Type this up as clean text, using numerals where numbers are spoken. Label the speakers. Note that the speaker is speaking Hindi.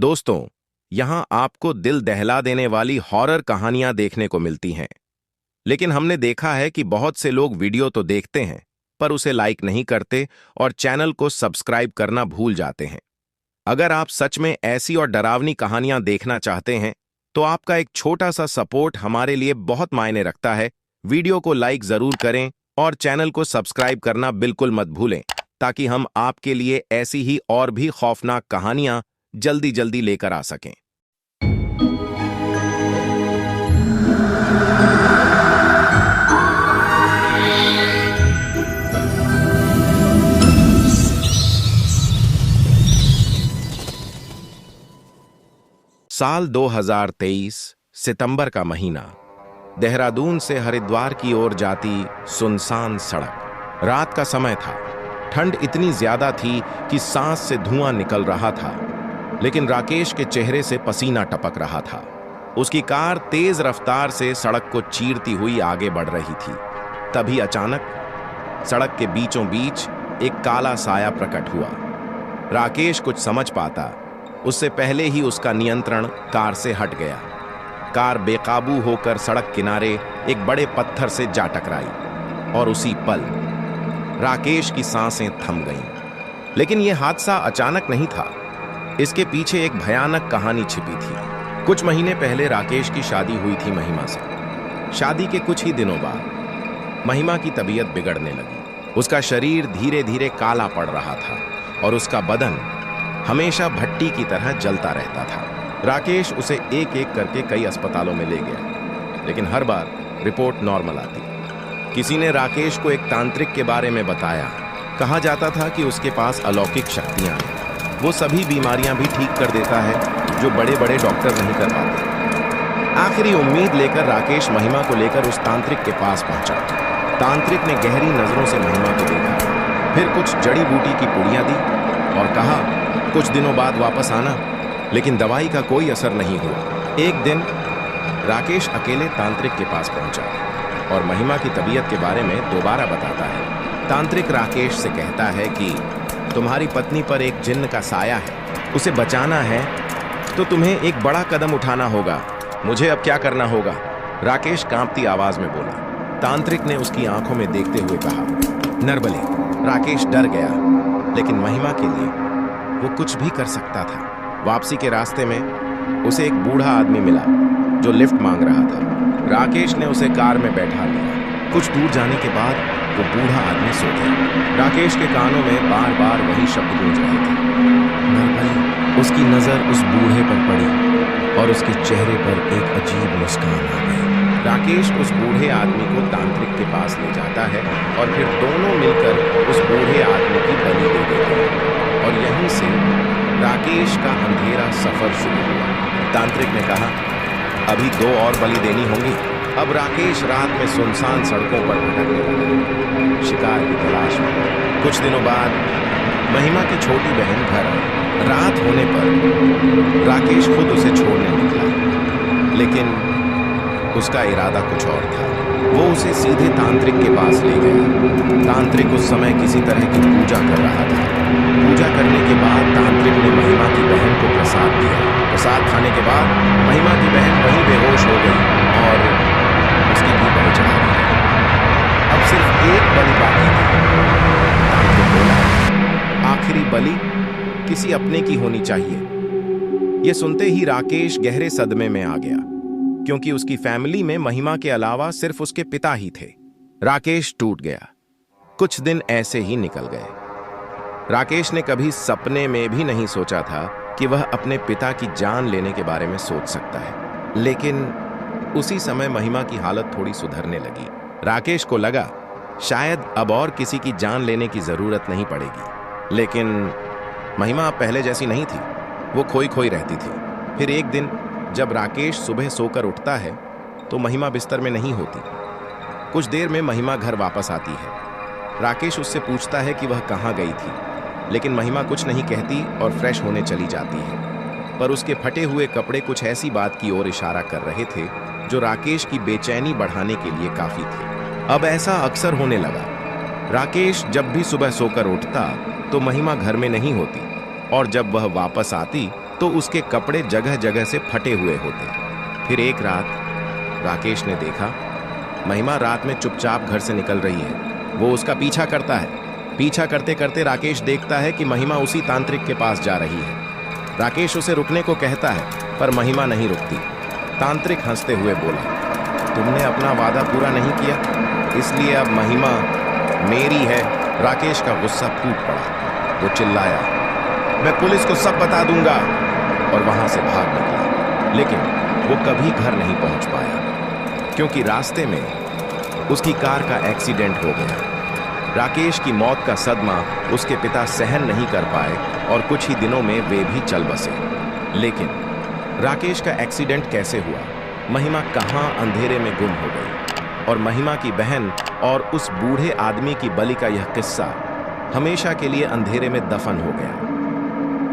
Speaker 1: दोस्तों, यहाँ आपको दिल दहला देने वाली हॉरर कहानियां देखने को मिलती हैं। लेकिन हमने देखा है कि बहुत से लोग वीडियो तो देखते हैं, पर उसे लाइक नहीं करते और चैनल को सब्सक्राइब करना भूल जाते हैं। अगर आप सच में ऐसी और डरावनी कहानियां देखना चाहते हैं, तो आपका एक छोटा सा सपोर्ट हमारे लिए बहुत मायने रखता है। वीडियो को लाइक जरूर करें और चैनल को सब्सक्राइब करना बिल्कुल मत भूलें, ताकि हम आपके लिए ऐसी ही और भी खौफनाक कहानियां जल्दी जल्दी लेकर आ सकें। साल 2023 सितंबर का महीना। देहरादून से हरिद्वार की ओर जाती सुनसान सड़क। रात का समय था। ठंड इतनी ज्यादा थी कि सांस से धुआं निकल रहा था, लेकिन राकेश के चेहरे से पसीना टपक रहा था। उसकी कार तेज रफ्तार से सड़क को चीरती हुई आगे बढ़ रही थी। तभी अचानक सड़क के बीचों बीच एक काला साया प्रकट हुआ। राकेश कुछ समझ पाता उससे पहले ही उसका नियंत्रण कार से हट गया। कार बेकाबू होकर सड़क किनारे एक बड़े पत्थर से जा टकराई और उसी पल राकेश की सांसें थम गईं। लेकिन यह हादसा अचानक नहीं था। इसके पीछे एक भयानक कहानी छिपी थी। कुछ महीने पहले राकेश की शादी हुई थी महिमा से। शादी के कुछ ही दिनों बाद महिमा की तबीयत बिगड़ने लगी। उसका शरीर धीरे धीरे काला पड़ रहा था और उसका बदन हमेशा भट्टी की तरह जलता रहता था। राकेश उसे एक एक करके कई अस्पतालों में ले गया, लेकिन हर बार रिपोर्ट नॉर्मल आती। किसी ने राकेश को एक तांत्रिक के बारे में बताया। कहा जाता था कि उसके पास अलौकिक शक्तियां हैं। वो सभी बीमारियां भी ठीक कर देता है जो बड़े बड़े डॉक्टर नहीं कर पाते। आखिरी उम्मीद लेकर राकेश महिमा को लेकर उस तांत्रिक के पास पहुंचा। तांत्रिक ने गहरी नजरों से महिमा को देखा, फिर कुछ जड़ी बूटी की पुड़ियां दी और कहा, कुछ दिनों बाद वापस आना। लेकिन दवाई का कोई असर नहीं हुआ। एक दिन राकेश अकेले तांत्रिक के पास पहुंचा और महिमा की तबीयत के बारे में दोबारा बताता है। तांत्रिक राकेश से कहता है कि तुम्हारी पत्नी पर एक जिन्न का साया है, उसे बचाना है तो तुम्हें एक बड़ा कदम उठाना होगा। मुझे अब क्या करना होगा? राकेश कांपती आवाज में बोला। तांत्रिक ने उसकी आंखों में देखते हुए कहा, नरबली। राकेश डर गया, लेकिन महिमा के लिए वो कुछ भी कर सकता था। वापसी के रास्ते में उसे एक बूढ़ा आदमी मिला जो लिफ्ट मांग रहा था। राकेश ने उसे कार में बैठा लिया। कुछ दूर जाने के बाद वो बूढ़ा आदमी सो गया। राकेश के कानों में बार बार वही शब्द गूंज रहे थे, नरबली। उसकी नजर उस बूढ़े पर पड़ी और उसके चेहरे पर एक अजीब मुस्कान आ गई। राकेश उस बूढ़े आदमी को तांत्रिक के पास ले जाता है और फिर दोनों मिलकर उस बूढ़े आदमी की बलि दे देते हैं। और यहीं से राकेश का अंधेरा सफर शुरू हुआ। तांत्रिक ने कहा, अभी 2 और बलि देनी होंगी। अब राकेश रात में सुनसान सड़कों पर भटकने लगा, शिकार की तलाश में। कुछ दिनों बाद महिमा की छोटी बहन घर आई। रात होने पर राकेश खुद उसे छोड़ने निकला, लेकिन उसका इरादा कुछ और था। वो उसे सीधे तांत्रिक के पास ले गया। तांत्रिक उस समय किसी तरह की पूजा कर रहा था। पूजा करने के बाद तांत्रिक ने महिमा की बहन को प्रसाद दिया। प्रसाद खाने के बाद महिमा की बहन वहीं बेहोश हो गई और उसकी भी बलि चढ़ा दी। अब सिर्फ एक बलि बाकी थी। तांत्रिक बोला, आखिरी बलि किसी अपने की होनी चाहिए। यह सुनते ही राकेश गहरे सदमे में आ गया, क्योंकि उसकी फैमिली में महिमा के अलावा सिर्फ उसके पिता ही थे। राकेश टूट गया। कुछ दिन ऐसे ही निकल गए। राकेश ने कभी सपने में भी नहीं सोचा था कि वह अपने पिता की जान लेने के बारे में सोच सकता है। लेकिन उसी समय महिमा की हालत थोड़ी सुधरने लगी। राकेश को लगा शायद अब और किसी की जान लेने की जरूरत नहीं पड़ेगी। लेकिन महिमा अब पहले जैसी नहीं थी। वो खोई खोई रहती थी। फिर एक दिन जब राकेश सुबह सोकर उठता है तो महिमा बिस्तर में नहीं होती। कुछ देर में महिमा घर वापस आती है। राकेश उससे पूछता है कि वह कहाँ गई थी, लेकिन महिमा कुछ नहीं कहती और फ्रेश होने चली जाती है। पर उसके फटे हुए कपड़े कुछ ऐसी बात की ओर इशारा कर रहे थे जो राकेश की बेचैनी बढ़ाने के लिए काफी थे। अब ऐसा अक्सर होने लगा। राकेश जब भी सुबह सोकर उठता तो महिमा घर में नहीं होती, और जब वह वापस आती तो उसके कपड़े जगह जगह से फटे हुए होते। फिर एक रात राकेश ने देखा महिमा रात में चुपचाप घर से निकल रही है। वो उसका पीछा करता है। पीछा करते करते राकेश देखता है कि महिमा उसी तांत्रिक के पास जा रही है। राकेश उसे रुकने को कहता है, पर महिमा नहीं रुकती। तांत्रिक हंसते हुए बोला, तुमने अपना वादा पूरा नहीं किया, इसलिए अब महिमा मेरी है। राकेश का गुस्सा फूट पड़ा। वो चिल्लाया, मैं पुलिस को सब बता दूंगा, और वहां से भाग निकला। लेकिन वो कभी घर नहीं पहुंच पाया, क्योंकि रास्ते में उसकी कार का एक्सीडेंट हो गया। राकेश की मौत का सदमा उसके पिता सहन नहीं कर पाए और कुछ ही दिनों में वे भी चल बसे। लेकिन राकेश का एक्सीडेंट कैसे हुआ, महिमा कहां अंधेरे में गुम हो गई, और महिमा की बहन और उस बूढ़े आदमी की बलि का यह किस्सा हमेशा के लिए अंधेरे में दफन हो गया।